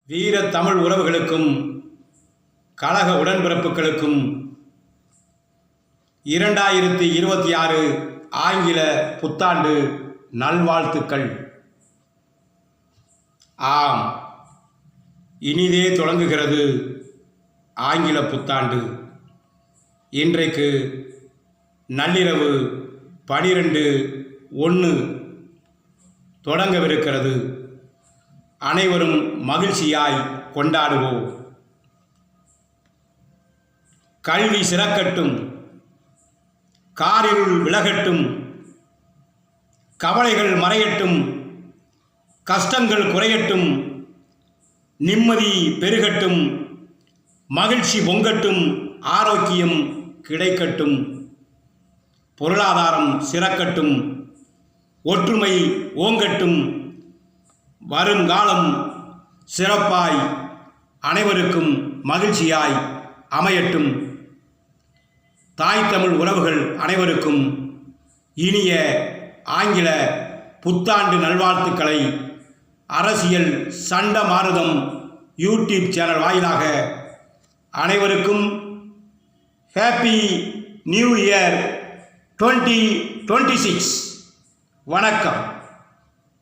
வீர தமிழ் உறவுகளுக்கும் கழக உடன்பிறப்புகளுக்கும் 2026 ஆங்கில புத்தாண்டு நல்வாழ்த்துக்கள். ஆம், இனிதே தொடங்குகிறது ஆங்கில புத்தாண்டு. இன்றைக்கு நள்ளிரவு 12:01 தொடங்கவிருக்கிறது. அனைவரும் மகிழ்ச்சியாய் கொண்டாடுவோம். கல்வி சிறக்கட்டும், காரிருள் விலகட்டும், கவலைகள் மறையட்டும், கஷ்டங்கள் குறையட்டும், நிம்மதி பெருகட்டும், மகிழ்ச்சி பொங்கட்டும், ஆரோக்கியம் கிடைக்கட்டும், பொருளாதாரம் சிறக்கட்டும், ஒற்றுமை ஓங்கட்டும், வருங்காலம் சிறப்பாய் அனைவருக்கும் மகிழ்ச்சியாய் அமையட்டும். தாய் தமிழ் உறவுகள் அனைவருக்கும் இனிய ஆங்கில புத்தாண்டு நல்வாழ்த்துக்களை அரசியல் சண்டமாருதம் யூடியூப் சேனல் வாயிலாக அனைவருக்கும் ஹேப்பி நியூ இயர் 2026. வணக்கம்.